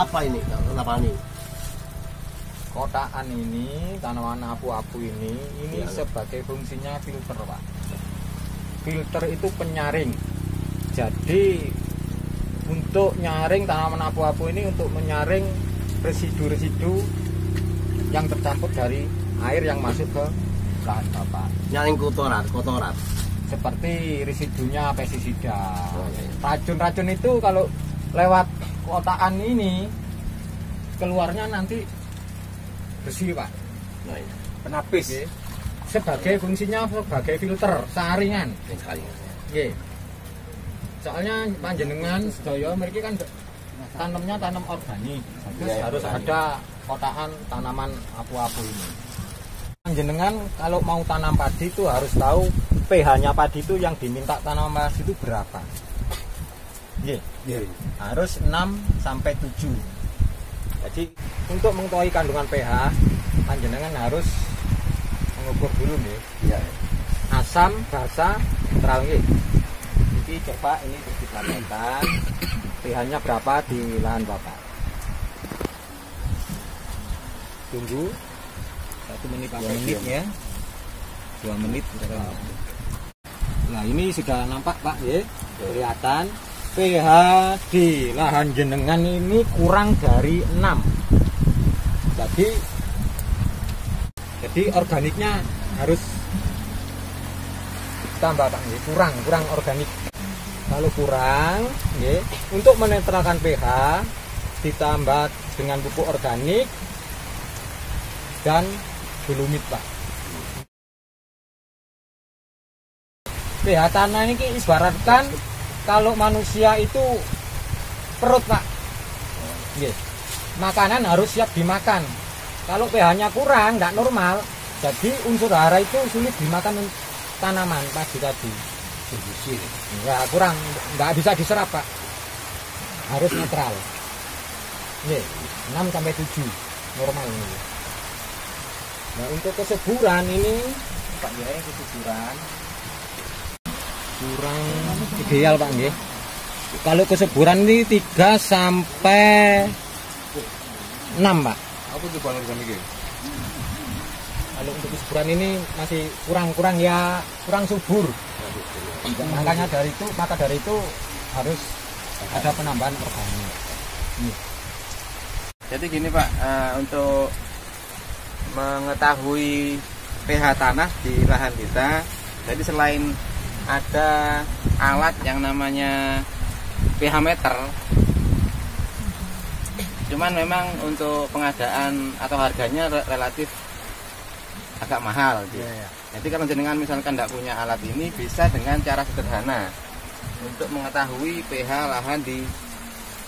apa ini? Kenapa ini? Kotaan ini, tanaman apu-apu ini Ya. sebagai fungsinya filter, Pak. Filter itu penyaring. Jadi untuk nyaring tanaman apu-apu ini untuk menyaring residu-residu yang tercampur dari air yang masuk ke lahan Bapak. Nyaring kotoran. Seperti residunya pestisida. Oh, iya. Racun-racun itu kalau lewat kotaan ini keluarnya nanti bersih, Pak. Nah, ini. Penapis. Sebagai fungsinya sebagai filter saringan. Ini sekali. Nggih. Soalnya panjenengan sedaya mriki kan tanamnya tanam organik. Terus Iya, harus organik. ada kotaan tanaman apu-apu ini. Panjenengan kalau mau tanam padi itu harus tahu pH-nya padi itu yang diminta tanaman padi itu berapa. Nggih. Iya. Harus 6 sampai 7. Jadi untuk mengetahui kandungan pH panjenengan harus mengukur dulu nih. Iya. Asam, basa, netral nggih. Jadi coba ini diperhatikan pH-nya berapa di lahan Bapak. Tunggu 1 menit 2 menit ya. 2 menit. Nah, ini sudah nampak Pak ya. Kelihatan pH di lahan jenengan ini kurang dari 6. Jadi organiknya harus tambah Pak nggih. Kurang organik. Kalau kurang nggih, untuk menetralkan pH ditambah dengan pupuk organik dan dolomit Pak. pH tanah ini ibaratkan kalau manusia itu perut Pak. Nggih. Makanan harus siap dimakan. Kalau pH-nya kurang, tidak normal, jadi unsur hara itu sulit dimakan tanaman padi tadi. Enggak kurang, nggak bisa diserap Pak. Harus netral. Nggih, 6 sampai 7 normal ini. Nah, untuk kesuburan ini Pak ya, kesuburan kurang ideal Pak nggih. Kalau kesuburan ini 3 sampai 6 Pak. Apa tuh Bang organik? Kalau untuk kesuburan ini masih kurang ya, kurang subur. Makanya dari itu harus ada penambahan organik. Jadi gini Pak, untuk mengetahui pH tanah di lahan kita, jadi selain ada alat yang namanya pH meter, cuman memang untuk pengadaan atau harganya relatif agak mahal gitu. Jadi kalau jenengan misalkan tidak punya alat ini, bisa dengan cara sederhana untuk mengetahui pH lahan di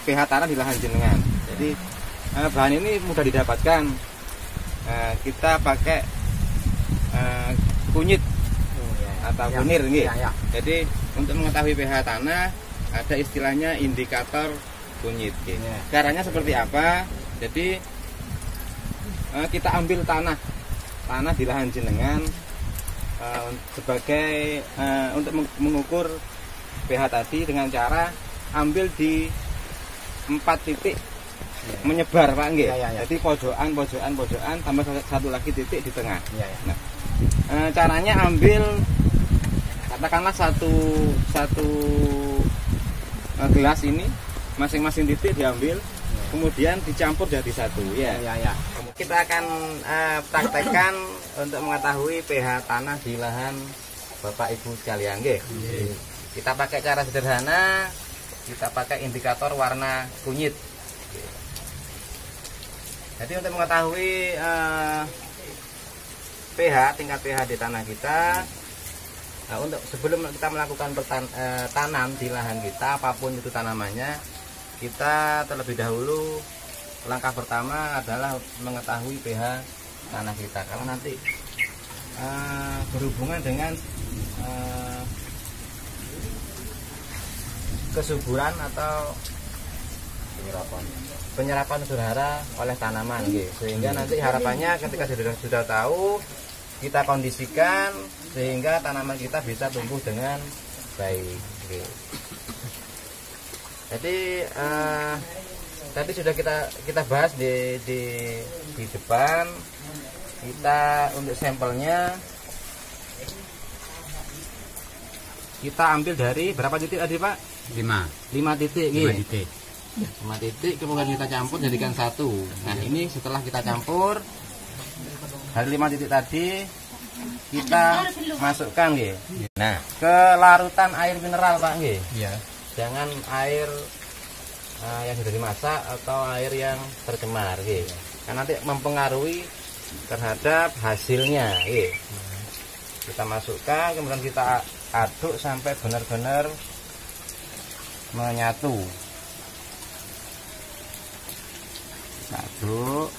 pH tanah di lahan jenengan. Jadi bahan ini mudah didapatkan. Kita pakai kunyit atau kunir gitu. Jadi untuk mengetahui pH tanah ada istilahnya indikator kunyit gitu. Caranya seperti apa? Jadi kita ambil tanah di lahan jenengan sebagai untuk mengukur pH tadi dengan cara ambil di 4 titik menyebar Pak nggih. Jadi pojokan tambah satu lagi titik di tengah. Nah, caranya ambil katakanlah satu gelas ini, masing-masing titik diambil, kemudian dicampur jadi satu ya. Kita akan praktekkan untuk mengetahui pH tanah di lahan Bapak Ibu sekalian nggih. Kita pakai cara sederhana, kita pakai indikator warna kunyit. Jadi untuk mengetahui tingkat pH di tanah kita, untuk sebelum kita melakukan tanam di lahan kita, apapun itu tanamannya, kita terlebih dahulu langkah pertama adalah mengetahui pH tanah kita, karena nanti berhubungan dengan kesuburan atau penyerapan unsur hara oleh tanaman gitu. Sehingga nanti harapannya ketika sudah tahu, kita kondisikan sehingga tanaman kita bisa tumbuh dengan baik gitu. Jadi tadi sudah kita bahas di depan. Kita untuk sampelnya kita ambil dari berapa titik tadi Pak? 5 titik. 5 titik. 5 titik kemudian kita campur jadikan satu. Nah ini setelah kita campur dari 5 titik tadi kita masukkan nggih. Nah, ke larutan air mineral Pak nggih. Iya. Jangan air yang sudah dimasak atau air yang tercemar nggih. Karena nanti mempengaruhi terhadap hasilnya nggih. Kita masukkan kemudian kita aduk sampai benar-benar menyatu. Aduk.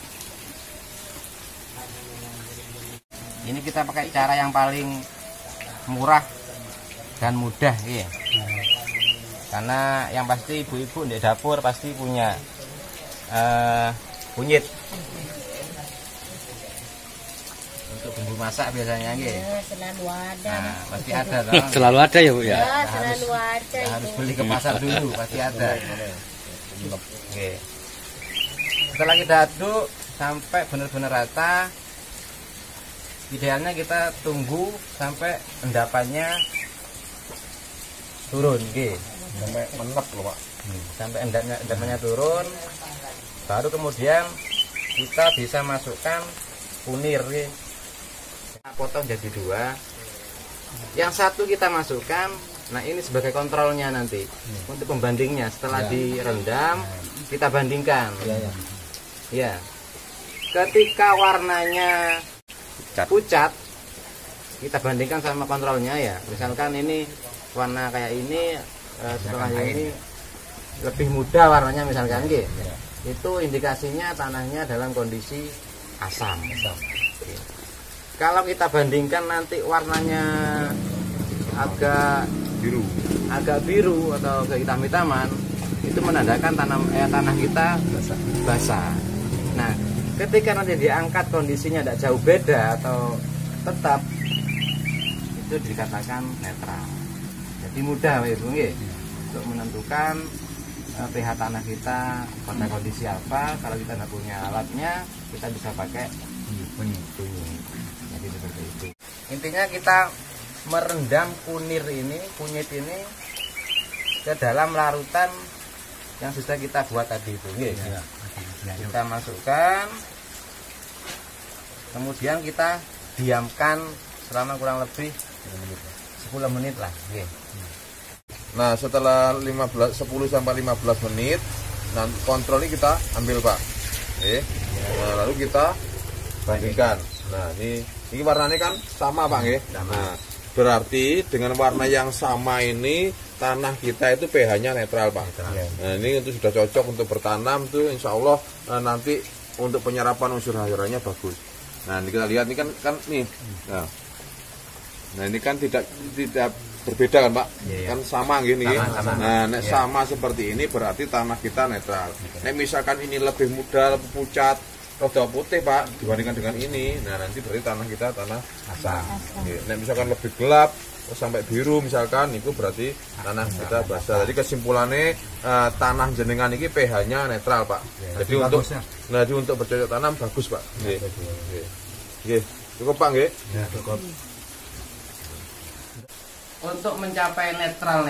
Ini kita pakai cara yang paling murah dan mudah ya. Karena yang pasti ibu-ibu di dapur pasti punya kunyit untuk bumbu masak biasanya gitu. Selalu ada. Nah, pasti ada toh. Selalu ada ya Bu ya. Ya, selalu ada. Harus beli ke pasar dulu pasti ada. Oke. Setelah kita aduk sampai benar-benar rata, idealnya kita tunggu sampai endapannya turun, gitu. Sampai menep loh Pak. Sampai endapannya turun, baru kemudian kita bisa masukkan kunir, gitu. Kita potong jadi 2. Yang satu kita masukkan. Nah ini sebagai kontrolnya nanti untuk pembandingnya. Setelah direndam, kita bandingkan. Ya. Ketika warnanya pucat, kita bandingkan sama kontrolnya ya. Misalkan ini warna kayak ini, setelah ini lebih muda warnanya misalkan gitu. Itu indikasinya tanahnya dalam kondisi asam. Kalau kita bandingkan nanti warnanya agak biru atau kehitam-hitaman, itu menandakan tanah kita basah. Nah, ketika nanti diangkat kondisinya tidak jauh beda atau tetap, itu dikatakan netral. Jadi mudah Ibu nggih untuk menentukan pH tanah kita pada kondisi apa. Kalau kita tidak punya alatnya, kita bisa pakai bunyi. Jadi seperti itu. Intinya kita merendam kunyit ini ke dalam larutan yang sudah kita buat tadi itu. Kita masukkan, kemudian kita diamkan selama kurang lebih 10 menit lah. Nah setelah 10 sampai 15 menit, nah kontrolnya kita ambil Pak. Nah, lalu kita bandingkan. Nah ini warnanya kan sama Pak nggih. Nah berarti dengan warna yang sama ini tanah kita itu pH-nya netral Pak. Nah ini itu sudah cocok untuk bertanam tuh, insya Allah nanti untuk penyerapan unsur hariannya bagus. Nah ini kita lihat ini kan nih. Nah ini kan tidak berbeda kan Pak, kan sama gini. Nah sama seperti ini berarti tanah kita netral. Nah misalkan ini lebih muda, lebih pucat, rada putih Pak dibandingkan dengan ini, nah nanti berarti tanah kita tanah asam. Nah misalkan lebih gelap sampai biru misalkan, itu berarti tanah kita basah. Jadi kesimpulannya tanah jenengan ini pH-nya netral Pak. Jadi untuk bercocok tanam bagus Pak. Cukup Pak nggih? Ya, cukup. Untuk mencapai netral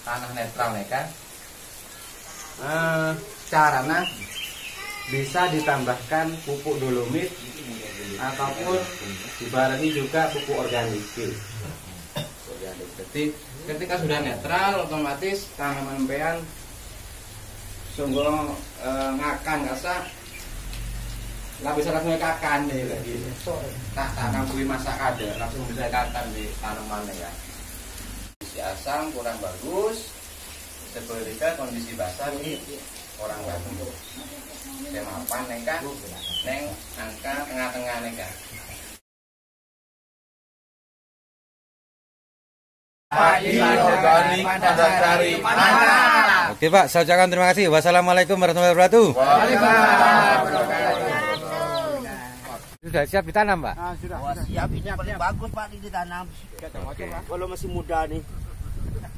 tanah netral caranya bisa ditambahkan pupuk dolomit ataupun dibarengi juga pupuk organik. Jadi ketika sudah netral, otomatis tanaman empean sungguh ngakan kasa lah bisa langsung kakan deh lagi. Tak kuwi masak ada langsung bisa kakan di tanaman ya. Kondisi asam kurang bagus, sebenarnya kondisi basah ini kurang bagus. Saya mapan neka, neng angka tengah-tengah neka. Organik padat karya mantap. Oke Pak, saya ucapkan terima kasih. Wassalamualaikum warahmatullahi wabarakatuh. Sudah siap ditanam Pak? Sudah. Siap, ini paling bagus Pak ditanam. Kalau masih muda nih,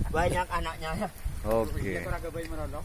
banyak anaknya ya. Oke. Ora kebae merondok.